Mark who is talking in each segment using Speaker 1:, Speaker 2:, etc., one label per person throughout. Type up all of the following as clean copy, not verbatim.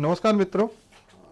Speaker 1: नमस्कार मित्रों,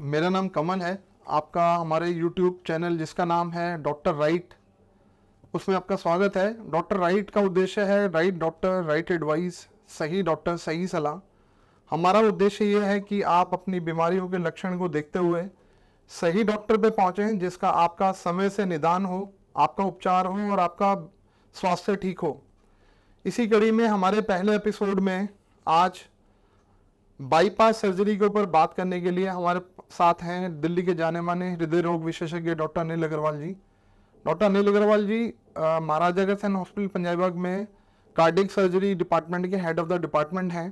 Speaker 1: मेरा नाम कमल है। आपका हमारे YouTube चैनल जिसका नाम है डॉक्टर राइट, उसमें आपका स्वागत है। डॉक्टर राइट का उद्देश्य है राइट डॉक्टर राइट एडवाइस, सही डॉक्टर सही सलाह। हमारा उद्देश्य ये है कि आप अपनी बीमारियों के लक्षण को देखते हुए सही डॉक्टर पे पहुँचें जिसका आपका समय से निदान हो, आपका उपचार हो और आपका स्वास्थ्य ठीक हो। इसी कड़ी में हमारे पहले एपिसोड में आज बाईपास सर्जरी के ऊपर बात करने के लिए हमारे साथ हैं दिल्ली के जाने माने हृदय रोग विशेषज्ञ डॉक्टर अनिल अग्रवाल जी। डॉक्टर अनिल अग्रवाल जी महाराजा अग्रसेन हॉस्पिटल पंजाबबाग में कार्डियक सर्जरी डिपार्टमेंट के हेड ऑफ द डिपार्टमेंट हैं।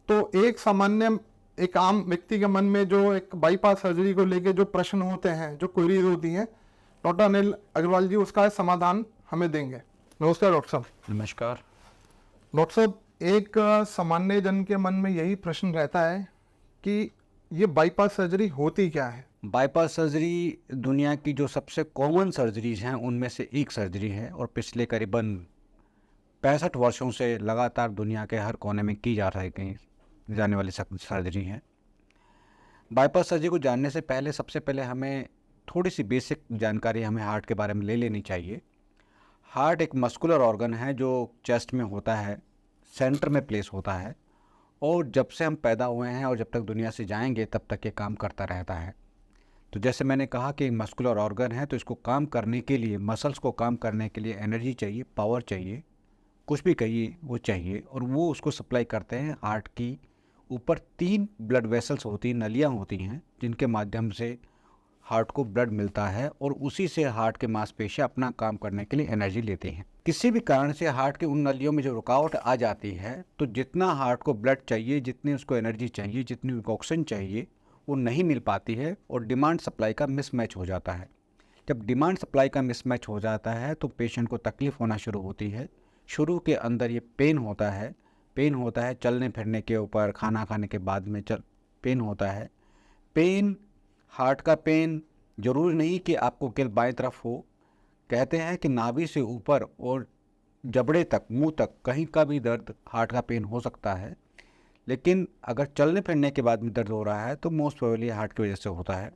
Speaker 1: तो एक आम व्यक्ति के मन में जो एक बाईपास सर्जरी को लेके जो प्रश्न होते हैं, जो क्वेरीज होती हैं, डॉक्टर अनिल अग्रवाल जी उसका समाधान हमें देंगे। नमस्कार डॉक्टर साहब।
Speaker 2: नमस्कार।
Speaker 1: डॉक्टर साहब, एक सामान्य जन के मन में यही प्रश्न रहता है कि ये बाईपास सर्जरी होती क्या है?
Speaker 2: बाईपास सर्जरी दुनिया की जो सबसे कॉमन सर्जरीज हैं उनमें से एक सर्जरी है और पिछले करीबन 65 वर्षों से लगातार दुनिया के हर कोने में की जाने वाली सर्जरी है। बाईपास सर्जरी को जानने से पहले सबसे पहले हमें थोड़ी सी बेसिक जानकारी हमें हार्ट के बारे में ले लेनी चाहिए। हार्ट एक मस्कुलर ऑर्गन है जो चेस्ट में होता है, सेंटर में प्लेस होता है और जब से हम पैदा हुए हैं और जब तक दुनिया से जाएंगे तब तक ये काम करता रहता है। तो जैसे मैंने कहा कि मस्कुलर ऑर्गन है तो इसको काम करने के लिए, मसल्स को काम करने के लिए एनर्जी चाहिए, पावर चाहिए, कुछ भी कहिए वो चाहिए और वो उसको सप्लाई करते हैं हार्ट की ऊपर 3 ब्लड वेसल्स होती हैं, नलियाँ होती हैं जिनके माध्यम से हार्ट को ब्लड मिलता है और उसी से हार्ट के मांसपेशियां अपना काम करने के लिए एनर्जी लेती हैं। किसी भी कारण से हार्ट की उन नलियों में जो रुकावट आ जाती है तो जितना हार्ट को ब्लड चाहिए, जितनी उसको एनर्जी चाहिए, जितनी ऑक्सीजन चाहिए, वो नहीं मिल पाती है और डिमांड सप्लाई का मिसमैच हो जाता है। जब डिमांड सप्लाई का मिसमैच हो जाता है तो पेशेंट को तकलीफ होना शुरू होती है। शुरू के अंदर ये पेन होता है चलने फिरने के ऊपर, खाना खाने के बाद में पेन होता है। पेन, हार्ट का पेन जरूरी नहीं कि आपको केवल बाएं तरफ हो। कहते हैं कि नाभि से ऊपर और जबड़े तक, मुंह तक कहीं का भी दर्द हार्ट का पेन हो सकता है। लेकिन अगर चलने फिरने के बाद में दर्द हो रहा है तो मोस्ट प्रोबेबली हार्ट की वजह से होता है।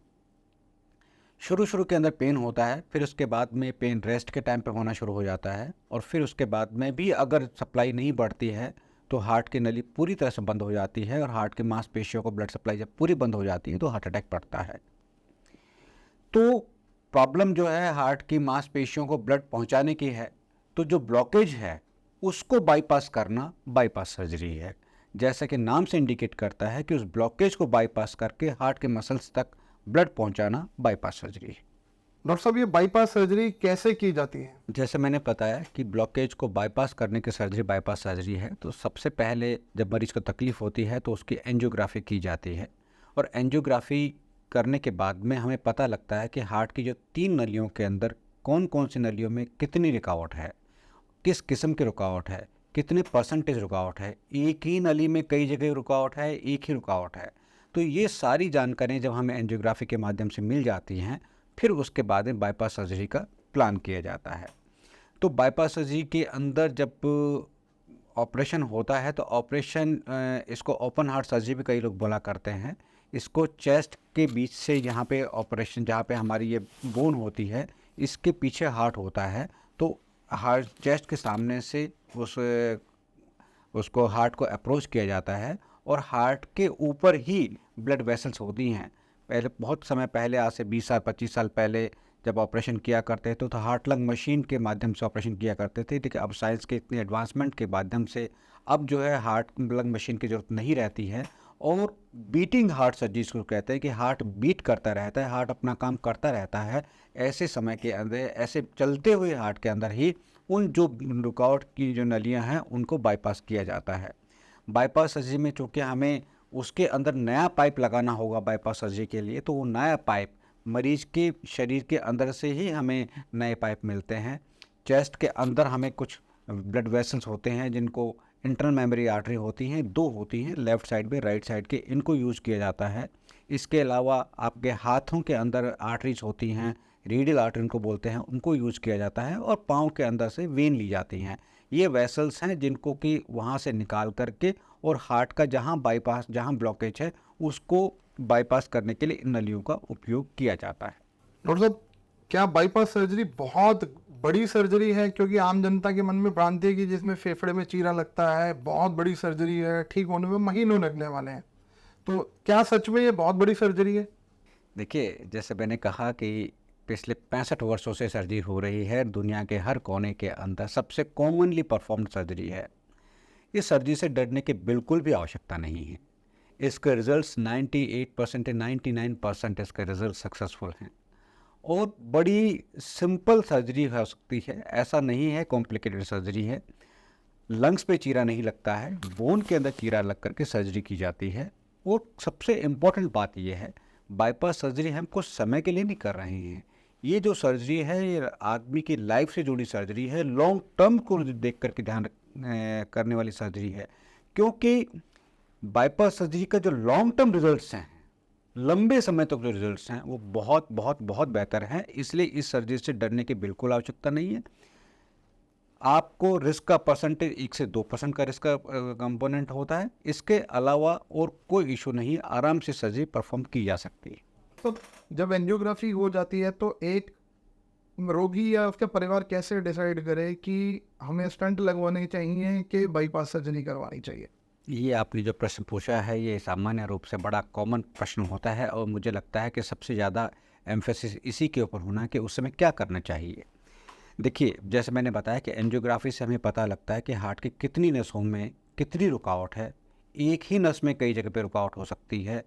Speaker 2: शुरू के अंदर पेन होता है, फिर उसके बाद में पेन रेस्ट के टाइम पे होना शुरू हो जाता है और फिर उसके बाद में भी अगर सप्लाई नहीं बढ़ती है तो हार्ट की नली पूरी तरह से बंद हो जाती है और हार्ट के मांसपेशियों को ब्लड सप्लाई जब पूरी बंद हो जाती है तो हार्ट अटैक पड़ता है। तो प्रॉब्लम जो है हार्ट की मांसपेशियों को ब्लड पहुंचाने की है, तो जो ब्लॉकेज है उसको बाईपास करना बाईपास सर्जरी है। जैसा कि नाम से इंडिकेट करता है कि उस ब्लॉकेज को बाईपास करके हार्ट के मसल्स तक ब्लड पहुंचाना बाईपास सर्जरी है।
Speaker 1: डॉक्टर साहब, ये बाईपास सर्जरी कैसे की जाती है?
Speaker 2: जैसे मैंने बताया कि ब्लॉकेज को बाईपास करने की सर्जरी बाईपास सर्जरी है। तो सबसे पहले जब मरीज को तकलीफ होती है तो उसकी एंजियोग्राफी की जाती है और एंजियोग्राफी करने के बाद में हमें पता लगता है कि हार्ट की जो 3 नलियों के अंदर कौन कौन सी नलियों में कितनी रुकावट है, किस किस्म की रुकावट है, कितने परसेंटेज रुकावट है, एक ही नली में कई जगह रुकावट है, एक ही रुकावट है। तो ये सारी जानकारियाँ जब हमें एंजियोग्राफी के माध्यम से मिल जाती हैं फिर उसके बाद में बाईपास सर्जरी का प्लान किया जाता है। तो बाईपास सर्जरी के अंदर जब ऑपरेशन होता है तो ऑपरेशन, इसको ओपन हार्ट सर्जरी भी कई लोग बोला करते हैं। इसको चेस्ट के बीच से यहाँ पे ऑपरेशन, जहाँ पे हमारी ये बोन होती है, इसके पीछे हार्ट होता है तो हार्ट चेस्ट के सामने से उसको हार्ट को अप्रोच किया जाता है और हार्ट के ऊपर ही ब्लड वेसल्स होती हैं। पहले बहुत समय पहले, आज से 20 साल 25 साल पहले जब ऑपरेशन किया करते थे तो हार्ट लंग मशीन के माध्यम से ऑपरेशन किया करते थे। लेकिन अब साइंस के इतने एडवांसमेंट के माध्यम से अब जो है हार्ट लंग मशीन की ज़रूरत नहीं रहती है और बीटिंग हार्ट सर्जरी को कहते हैं कि हार्ट बीट करता रहता है, हार्ट अपना काम करता रहता है। ऐसे समय के अंदर, ऐसे चलते हुए हार्ट के अंदर ही उन जो रुकावट की जो नलियाँ हैं उनको बाईपास किया जाता है। बाईपास सर्जरी में चूँकि हमें उसके अंदर नया पाइप लगाना होगा बाईपास सर्जरी के लिए, तो वो नया पाइप मरीज के शरीर के अंदर से ही हमें नए पाइप मिलते हैं। चेस्ट के अंदर हमें कुछ ब्लड वेसल्स होते हैं जिनको इंटरनल मेमोरी आर्टरी होती हैं, 2 होती हैं, लेफ़्ट साइड में, राइट साइड के, इनको यूज़ किया जाता है। इसके अलावा आपके हाथों के अंदर आर्टरीज होती हैं, रेडियल आर्टरी उनको बोलते हैं, उनको यूज़ किया जाता है और पाँव के अंदर से वेन ली जाती हैं। ये वेसल्स हैं जिनको कि वहाँ से निकाल करके और हार्ट का जहाँ बाईपास, जहाँ ब्लॉकेज है उसको बाईपास करने के लिए इन नलियों का उपयोग किया जाता है।
Speaker 1: डॉक्टर साहब, क्या बाईपास सर्जरी बहुत बड़ी सर्जरी है? क्योंकि आम जनता के मन में भ्रांति है कि जिसमें फेफड़े में चीरा लगता है, बहुत बड़ी सर्जरी है, ठीक होने में महीनों लगने वाले हैं। तो क्या सच में ये बहुत बड़ी सर्जरी है?
Speaker 2: देखिए, जैसे मैंने कहा कि पिछले 65 वर्षों से सर्जरी हो रही है, दुनिया के हर कोने के अंदर सबसे कॉमनली परफॉर्म्ड सर्जरी है। इस सर्जरी से डरने की बिल्कुल भी आवश्यकता नहीं है। इसके रिजल्ट्स 98% या 99% इसके रिजल्ट सक्सेसफुल हैं और बड़ी सिंपल सर्जरी हो सकती है। ऐसा नहीं है कॉम्प्लिकेटेड सर्जरी है। लंग्स पे चीरा नहीं लगता है, बोन के अंदर चीरा लग करके सर्जरी की जाती है। और सबसे इम्पोर्टेंट बात यह है, बाईपास सर्जरी हम कुछ समय के लिए नहीं कर रहे हैं। ये जो सर्जरी है ये आदमी की लाइफ से जुड़ी सर्जरी है, लॉन्ग टर्म को देख करके करने वाली सर्जरी है। क्योंकि बाईपास सर्जरी का जो लॉन्ग टर्म रिजल्ट्स हैं, लंबे समय तक जो रिजल्ट्स हैं वो बहुत बहुत बहुत बेहतर हैं। इसलिए इस सर्जरी से डरने की बिल्कुल आवश्यकता नहीं है। आपको रिस्क का परसेंटेज 1 से 2% का रिस्क का कंपोनेंट होता है। इसके अलावा और कोई इशू नहीं, आराम से सर्जरी परफॉर्म की जा सकती है।
Speaker 1: तो जब एंजियोग्राफी हो जाती है तो एक रोगी या उसका परिवार कैसे डिसाइड करे कि हमें स्टंट लगवाने चाहिए कि बाईपास सर्जरी करवानी चाहिए?
Speaker 2: ये आपने जो प्रश्न पूछा है ये सामान्य रूप से बड़ा कॉमन प्रश्न होता है और मुझे लगता है कि सबसे ज़्यादा एम्फेसिस इसी के ऊपर होना है कि उस समय क्या करना चाहिए। देखिए, जैसे मैंने बताया कि एंजियोग्राफी से हमें पता लगता है कि हार्ट की कितनी नसों में कितनी रुकावट है। एक ही नस में कई जगह पे रुकावट हो सकती है,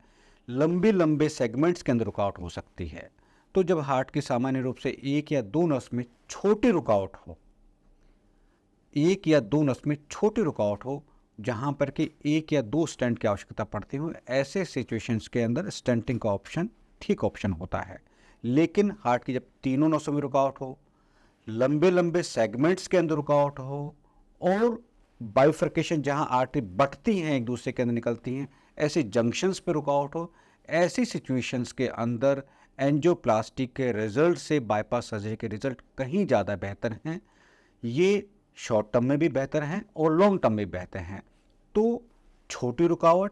Speaker 2: लंबे लंबे सेगमेंट्स के अंदर रुकावट हो सकती है। तो जब हार्ट की सामान्य रूप से 1 या 2 नस में छोटी रुकावट हो, 1 या 2 नस में छोटी रुकावट हो जहाँ पर कि 1 या 2 स्टेंट की आवश्यकता पड़ती हो, ऐसे सिचुएशंस के अंदर स्टेंटिंग का ऑप्शन ठीक ऑप्शन होता है। लेकिन हार्ट की जब तीनों नसों में रुकावट हो, लंबे लंबे सेगमेंट्स के अंदर रुकावट हो और बाइफर्केशन जहां आर्टरी बटती हैं एक दूसरे के अंदर निकलती हैं, ऐसे जंक्शंस पे रुकावट हो, ऐसी सिचुएशंस के अंदर एंजियोप्लास्टी के रिजल्ट से बाईपास सर्जरी के रिजल्ट कहीं ज़्यादा बेहतर हैं। ये शॉर्ट टर्म में भी बेहतर हैं और लॉन्ग टर्म में भी बेहतर हैं। तो छोटी रुकावट,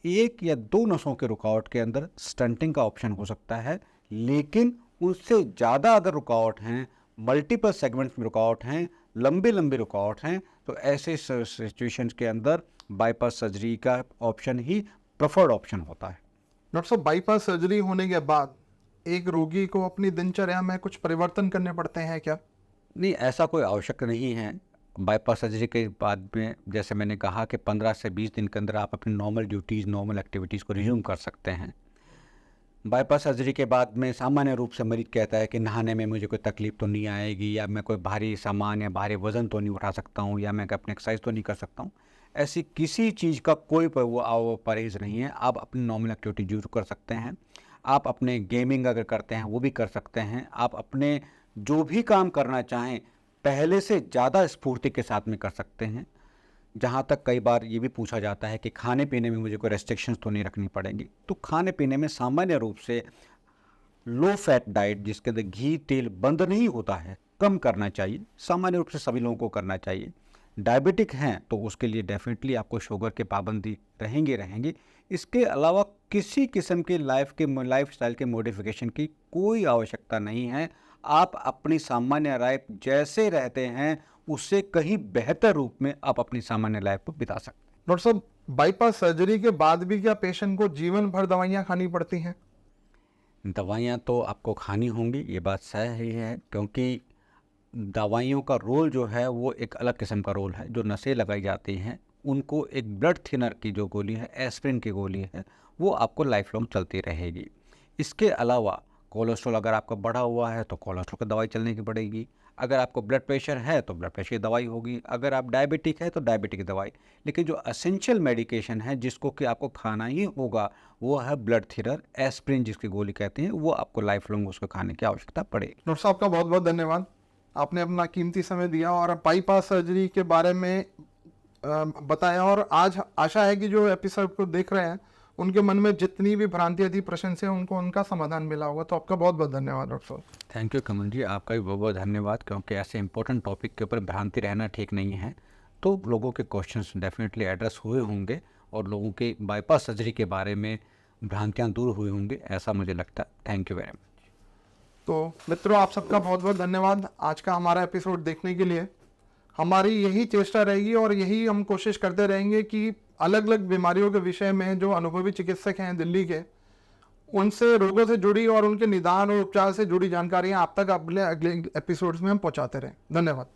Speaker 2: 1 या 2 नसों के रुकावट के अंदर स्टंटिंग का ऑप्शन हो सकता है। लेकिन उससे ज़्यादा अगर रुकावट हैं, मल्टीपल सेगमेंट्स में रुकावट हैं, लंबे लंबे रुकावट हैं, तो ऐसे सिचुएशंस के अंदर बाईपास सर्जरी का ऑप्शन ही प्रेफर्ड ऑप्शन होता है।
Speaker 1: डॉक्टर साहब, बाईपास सर्जरी होने के बाद एक रोगी को अपनी दिनचर्या में कुछ परिवर्तन करने पड़ते हैं क्या?
Speaker 2: नहीं, ऐसा कोई आवश्यक नहीं है। बाईपास सर्जरी के बाद में जैसे मैंने कहा कि 15 से 20 दिन के अंदर आप अपनी नॉर्मल ड्यूटीज़, नॉर्मल एक्टिविटीज़ को रिज्यूम कर सकते हैं। बाईपास सर्जरी के बाद में सामान्य रूप से मरीज कहता है कि नहाने में मुझे कोई तकलीफ तो नहीं आएगी, या मैं कोई भारी सामान या भारी वज़न तो नहीं उठा सकता हूँ, या मैं अपनी एक्सरसाइज तो नहीं कर सकता हूँ। ऐसी किसी चीज़ का कोई परहेज़ नहीं है। आप अपनी नॉर्मल एक्टिविटी जरूर कर सकते हैं। आप अपने गेमिंग अगर करते हैं वो भी कर सकते हैं। आप अपने जो भी काम करना चाहें पहले से ज़्यादा स्फूर्ति के साथ में कर सकते हैं। जहाँ तक कई बार ये भी पूछा जाता है कि खाने पीने में मुझे कोई रेस्ट्रिक्शंस तो नहीं रखनी पड़ेंगी, तो खाने पीने में सामान्य रूप से लो फैट डाइट जिसके अंदर घी तेल बंद नहीं होता है, कम करना चाहिए। सामान्य रूप से सभी लोगों को करना चाहिए। डायबिटिक हैं तो उसके लिए डेफिनेटली आपको शुगर के पाबंदी रहेंगे। इसके अलावा किसी किस्म के लाइफस्टाइल के मॉडिफिकेशन की कोई आवश्यकता नहीं है। आप अपनी सामान्य लाइफ जैसे रहते हैं उससे कहीं बेहतर रूप में आप अपनी सामान्य लाइफ को बिता सकते हैं।
Speaker 1: डॉक्टर साहब, बाईपास सर्जरी के बाद भी क्या पेशेंट को जीवन भर दवाइयाँ खानी पड़ती हैं?
Speaker 2: दवाइयाँ तो आपको खानी होंगी, ये बात सही है, क्योंकि दवाइयों का रोल जो है वो एक अलग किस्म का रोल है। जो नसें लगाई जाती हैं उनको एक ब्लड थिनर की जो गोली है, एस्प्रिन की गोली है, वो आपको लाइफ लॉन्ग चलती रहेगी। इसके अलावा कोलेस्ट्रॉल अगर आपका बढ़ा हुआ है तो कोलेस्ट्रॉल की दवाई चलने की पड़ेगी। अगर आपको ब्लड प्रेशर है तो ब्लड प्रेशर की दवाई होगी। अगर आप डायबिटिक है तो डायबिटिक की दवाई। लेकिन जो असेंशियल मेडिकेशन है जिसको कि आपको खाना ही होगा वो है ब्लड थिनर, एस्प्रिन जिसकी गोली कहते हैं, वो आपको लाइफ लॉन्ग उसको खाने की आवश्यकता पड़ेगी।
Speaker 1: डॉक्टर साहब का बहुत बहुत धन्यवाद, आपने अपना कीमती समय दिया और बाईपास सर्जरी के बारे में बताया। और आज आशा है कि जो एपिसोड को देख रहे हैं उनके मन में जितनी भी भ्रांतियाँ थी, प्रश्न से उनको उनका समाधान मिला होगा। तो आपका बहुत बहुत धन्यवाद डॉक्टर साहब।
Speaker 2: थैंक यू कमल जी, आपका भी बहुत बहुत धन्यवाद, क्योंकि ऐसे इंपॉर्टेंट टॉपिक के ऊपर भ्रांति रहना ठीक नहीं है। तो लोगों के क्वेश्चंस डेफिनेटली एड्रेस हुए होंगे और लोगों के बाईपास सर्जरी के बारे में भ्रांतियाँ दूर हुई होंगी, ऐसा मुझे लगता है। Thank you very much.
Speaker 1: तो मित्रों, आप सबका बहुत बहुत धन्यवाद आज का हमारा एपिसोड देखने के लिए। हमारी यही चेष्टा रहेगी और यही हम कोशिश करते रहेंगे कि अलग अलग बीमारियों के विषय में जो अनुभवी चिकित्सक हैं दिल्ली के, उनसे रोगों से जुड़ी और उनके निदान और उपचार से जुड़ी जानकारियां आप तक अगले अगले एपिसोड्स में हम पहुंचाते रहें। धन्यवाद।